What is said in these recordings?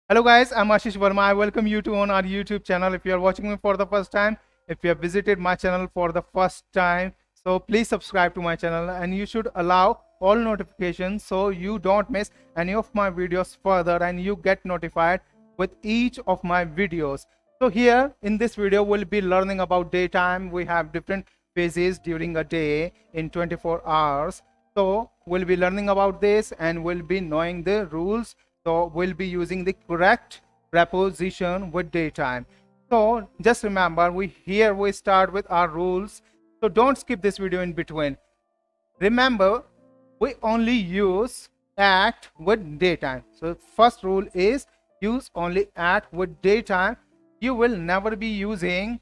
Hello guys, I'm Ashish Verma. I welcome you to on our YouTube channel. If you are watching me for the first time, if you have visited my channel for the first time, so please subscribe to my channel and you should allow all notifications so you don't miss any of my videos further and you get notified with each of my videos. So here in this video, we'll be learning about daytime. We have different phases during a day in 24 hours. So we'll be learning about this and we'll be knowing the rules. So we'll be using the correct preposition with daytime. So just remember, we start with our rules. So don't skip this video in between. Remember, we only use at with daytime. So first rule is use only at with daytime. You will never be using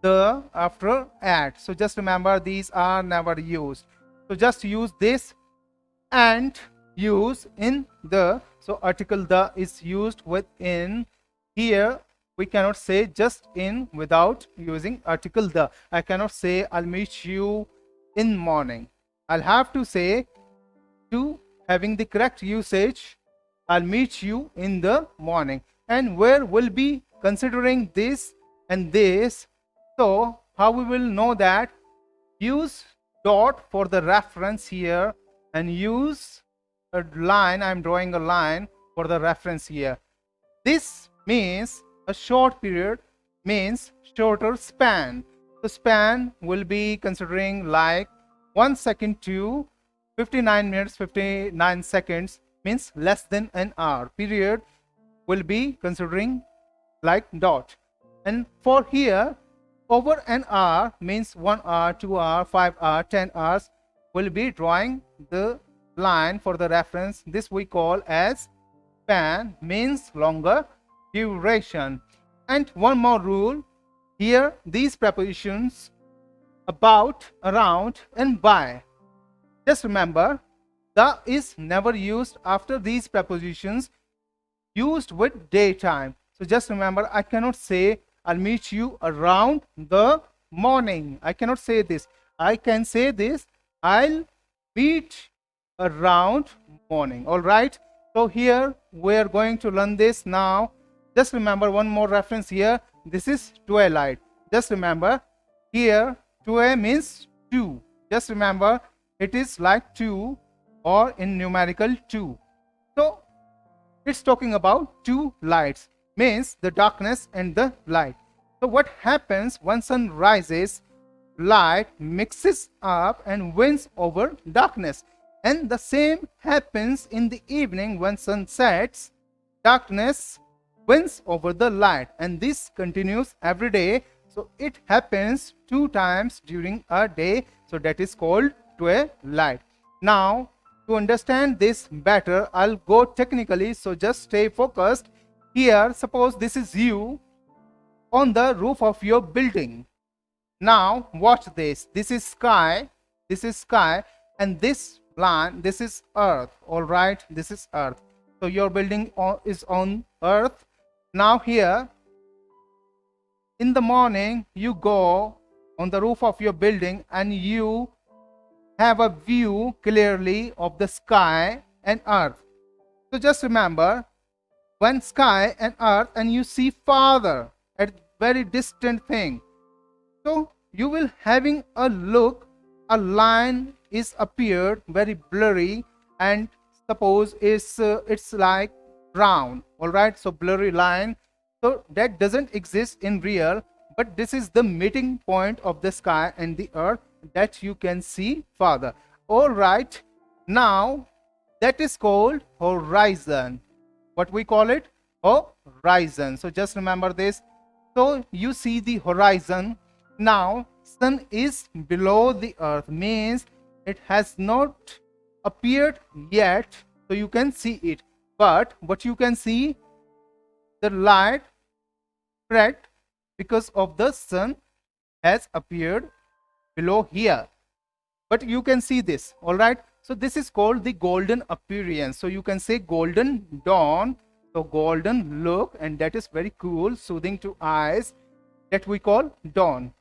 the after at. So just remember, these are never used. So just use this and use in the. So article the is used within. Here we cannot say just in without using article the. I cannot say I'll meet you in morning. I'll have to say, to having the correct usage, I'll meet you in the morning. And where we'll be considering this and this. So how we will know that? Use dot for the reference here and use a line. I'm drawing a line for the reference here. This means a short period, means shorter span. The span will be considering like 1 second to 59 minutes 59 seconds, means less than an hour. Period will be considering like dot. And for here, over an hour means 1 hour, 2 hour, 5 hour, 10 hours. Will be drawing the line for the reference. This we call as span, means longer duration. And one more rule here, these prepositions about, around and by. Just remember, the is never used after these prepositions, used with daytime. So just remember, I cannot say I'll meet you around the morning. I cannot say this. I can say this, I'll meet around morning. All right. So here we are going to learn this now. Just remember one more reference here. This is twilight. Just remember here, twa means 2. Just remember it is like 2 or in numerical 2. So it's talking about two lights, means the darkness and the light. So what happens when sun rises? Light mixes up and wins over darkness. And the same happens in the evening when sun sets. Darkness wins over the light. And this continues every day. So it happens 2 times during a day. So that is called twilight. Now, to understand this better, I'll go technically. So just stay focused. Here, suppose this is you on the roof of your building. Now watch this. This is sky. This is sky. And this land, this is earth. All right. This is earth. So your building is on earth. Now here, in the morning, you go on the roof of your building and you have a view clearly of the sky and earth. So just remember, when sky and earth and you see farther at very distant thing, so you will having a look, a line is appeared very blurry and suppose it's like round. All right, so blurry line, so that doesn't exist in real, but this is the meeting point of the sky and the earth that you can see farther. All right, now that is called horizon. What we call it? Horizon. So just remember this. So you see the horizon. Now sun is below the earth, means it has not appeared yet, so you can see it. But what you can see, the light spread because of the sun has appeared below here, but you can see this. All right, so this is called the golden appearance. So you can say golden dawn, so golden look, and that is very cool, soothing to eyes, that we call dawn.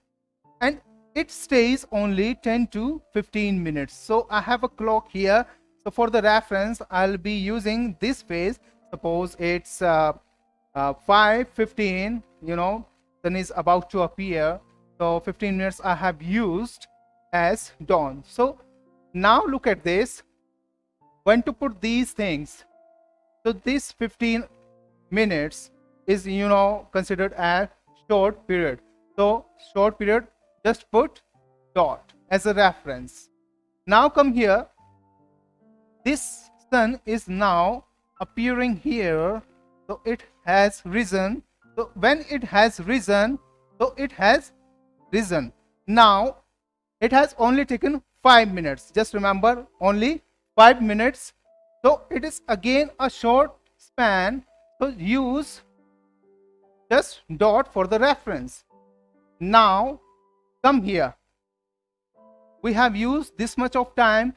And it stays only 10 to 15 minutes. So I have a clock here. So for the reference, I'll be using this phase. Suppose it's 5:15, sun is about to appear. So 15 minutes I have used as dawn. So now look at this. When to put these things? So this 15 minutes is considered as short period. So short period, just put dot as a reference. Now come here. This sun is now appearing here. So it has risen. So when it has risen, so it has risen. Now it has only taken 5 minutes. Just remember, only 5 minutes. So it is again a short span. So use just dot for the reference. Now come here. We have used this much of time,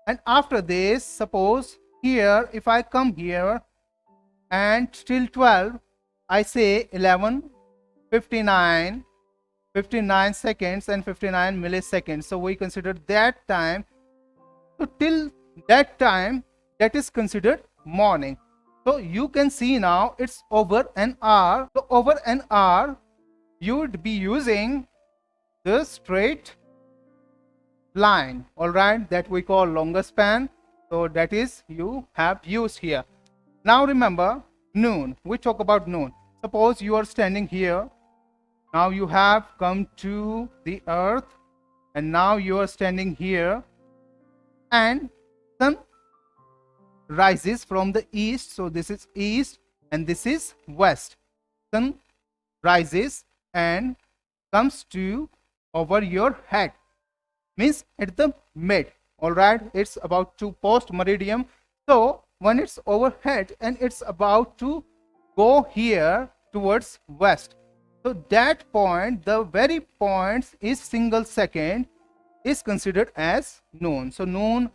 and after this, suppose here, if I come here and till 12, I say 11:59, 59 seconds and 59 milliseconds. So we consider that time. So till that time, that is considered morning. So you can see now it's over an hour. So over an hour, you would be using the straight line, all right, that we call longer span. So that is you have used here. Now remember noon. We talk about noon. Suppose you are standing here. Now you have come to the earth, and now you are standing here, and sun rises from the east. So this is east and this is west. Sun rises and comes to over your head, means at the mid, all right. It's about to post meridian. So when it's overhead and it's about to go here towards west, so that point, the very point is single second, is considered as noon. So noon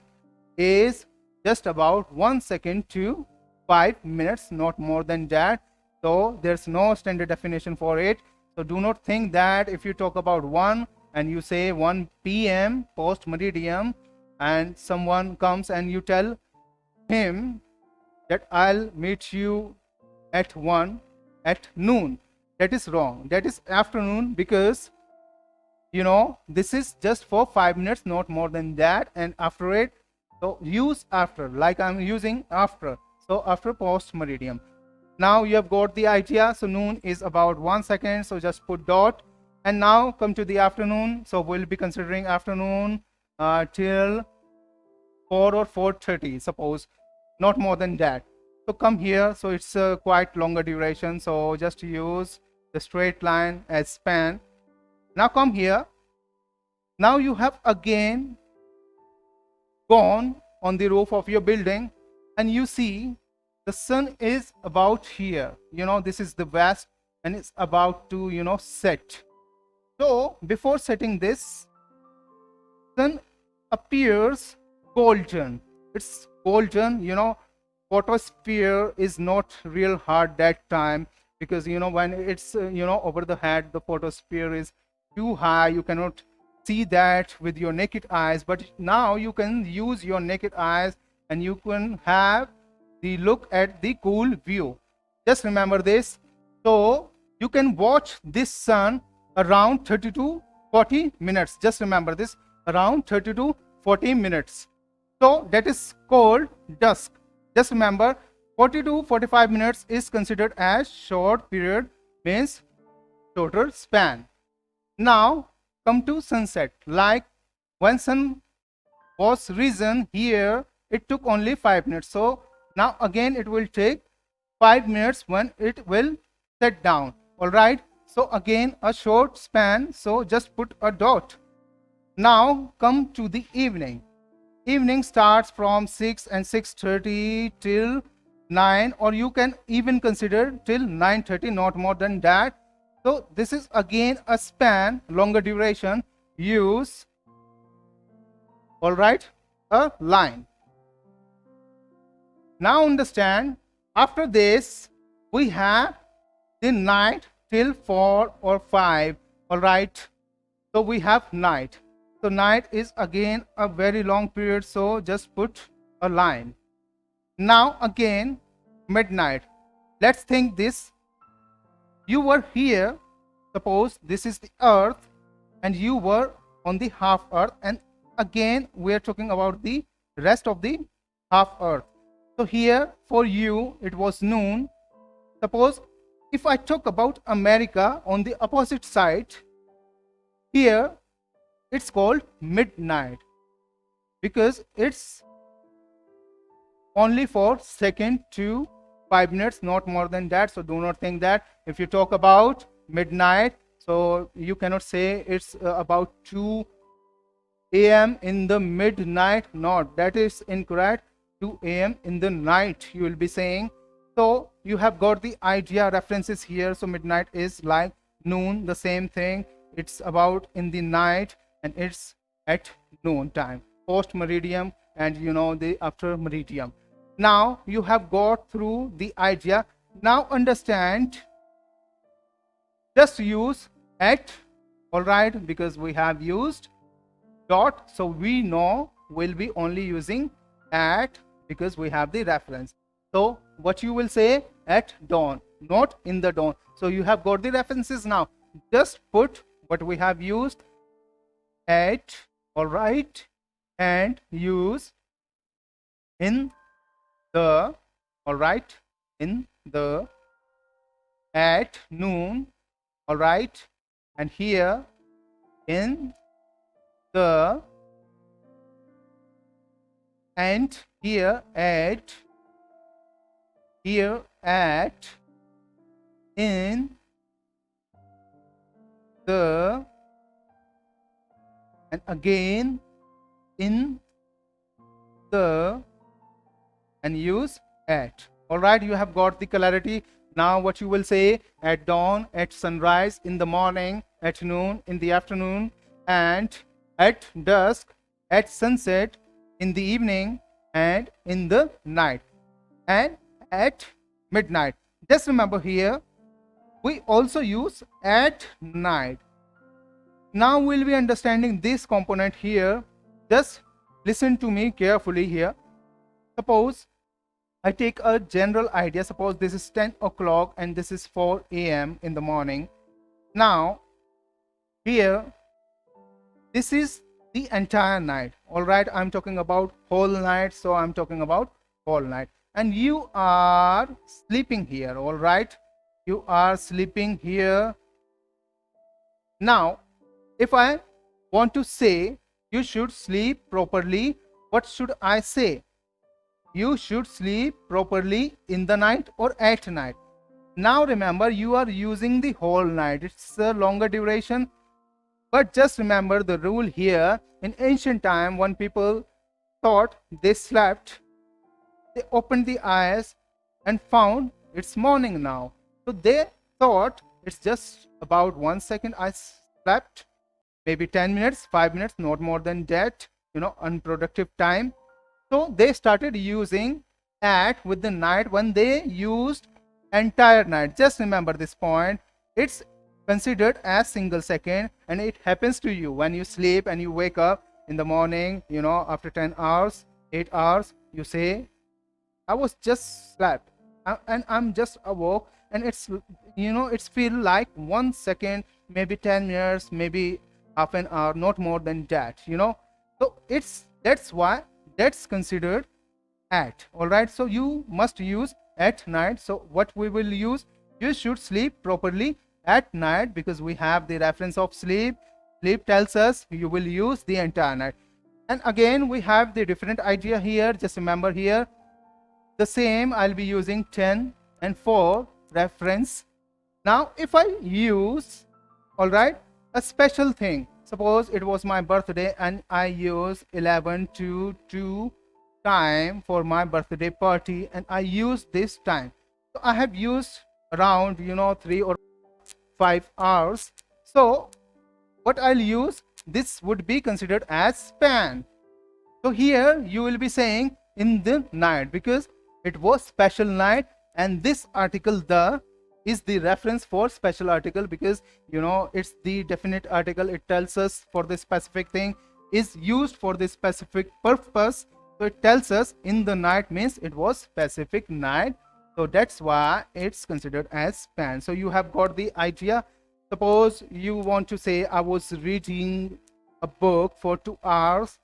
is just about 1 second to 5 minutes, not more than that. So there's no standard definition for it. So do not think that if you talk about 1 and you say 1 p.m. post meridian, and someone comes and you tell him that I'll meet you at 1 at noon, that is wrong. That is afternoon, because this is just for 5 minutes, not more than that. And after it, so use after, like I'm using after. So after post meridian. Now you have got the idea. So noon is about 1 second, so just put dot. And now come to the afternoon. So we'll be considering afternoon till 4 or 4:30, suppose, not more than that. So come here. So it's a quite longer duration, so just use the straight line as span. Now come here. Now you have again gone on the roof of your building, and you see the sun is about here. This is the west, and it's about to set. So before setting, this sun appears golden. It's golden. Photosphere is not real hard that time, because when it's over the head, the photosphere is too high. You cannot see that with your naked eyes, but now you can use your naked eyes and you can have the look at the cool view. Just remember this. So you can watch this sun around 30 to 40 minutes. Just remember this, around 30 to 40 minutes. So that is called dusk. Just remember, 40 to 45 minutes is considered as short period, means shorter span. Now come to sunset. Like when sun was risen here, it took only 5 minutes. So now again it will take 5 minutes when it will set down. All right. So again a short span. So just put a dot. Now come to the evening. Evening starts from 6 and 6:30 till 9, or you can even consider till 9:30, not more than that. So this is again a span, longer duration. Use, all right, a line. Now understand, after this we have the night till 4 or 5. All right. So we have night. So night is again a very long period. So just put a line. Now again midnight. Let's think this You were here. Suppose this is the earth and you were on the half earth, and again we are talking about the rest of the half earth. So here for you it was noon. Suppose if I talk about America on the opposite side, here it's called midnight because it's only for second to 5 minutes, not more than that. So do not think that if you talk about midnight, so you cannot say it's about 2 a.m. in the midnight. Not, that is incorrect. 2 a.m. in the night you will be saying. So you have got the idea, references here. So midnight is like noon, the same thing. It's about in the night and it's at noon time, post meridium and the after meridium. Now you have got through the idea. Now understand, just use at, all right, because we have used dot, so we know we'll be only using at because we have the reference. So what you will say, at dawn, not in the dawn. So you have got the references. Now just put what we have used at, all right, and use in the, all right, in the, at noon, all right, and here in the, and here at, here at, in the, and again in the, and use at. All right, you have got the clarity. Now what you will say, at dawn, at sunrise, in the morning, at noon, in the afternoon, and at dusk, at sunset, in the evening, and in the night, and at midnight. Just remember here we also use at night. Now we'll be understanding this component here. Just listen to me carefully here. Suppose I take a general idea. Suppose this is 10 o'clock and this is 4 a.m. in the morning. Now here this is the entire night. All right, I'm talking about whole night, so I'm talking about whole night, and you are sleeping here. All right, you are sleeping here. Now if I want to say you should sleep properly, what should I say? You should sleep properly in the night or at night. Now remember, you are using the whole night. It's a longer duration. But just remember the rule here. In ancient time, when people thought they slept, they opened the eyes and found it's morning now. So they thought it's just about 1 second I slept, maybe 10 minutes, 5 minutes, not more than that, unproductive time. So they started using at with the night when they used entire night. Just remember this point. It's considered as single second, and it happens to you when you sleep and you wake up in the morning, after 10 hours, 8 hours, you say, I was just slept and I'm just awoke, and it's, it's feel like 1 second, maybe 10 minutes, maybe half an hour, not more than that, So that's why that's considered at. All right, so you must use at night. So what we will use, you should sleep properly at night, because we have the reference of sleep. Sleep tells us you will use the entire night. And again we have the different idea here. Just remember here the same, I'll be using 10 and 4 reference. Now if I use, all right, a special thing, suppose it was my birthday and I use 11 to 2 time for my birthday party, and I use this time. So I have used around 3 or 5 hours. So what I'll use, this would be considered as span. So here you will be saying in the night, because it was special night, and this article the is the reference for special article, because it's the definite article. It tells us for the specific thing, is used for the specific purpose. So it tells us in the night means it was specific night. So that's why it's considered as spent. So you have got the idea. Suppose you want to say, I was reading a book for 2 hours.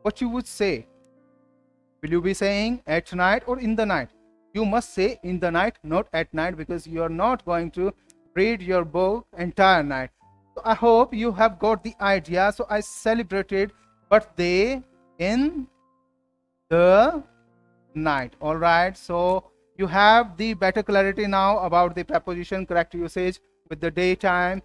What you would say? Will you be saying at night or in the night? You must say in the night, not at night, because you are not going to read your book entire night. So I hope you have got the idea. So I celebrated birthday in the night. All right. So you have the better clarity now about the preposition correct usage with the daytime.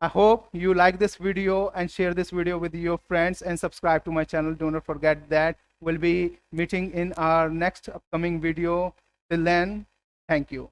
I hope you like this video and share this video with your friends and subscribe to my channel. Do not forget that. We'll be meeting in our next upcoming video. Till then, thank you.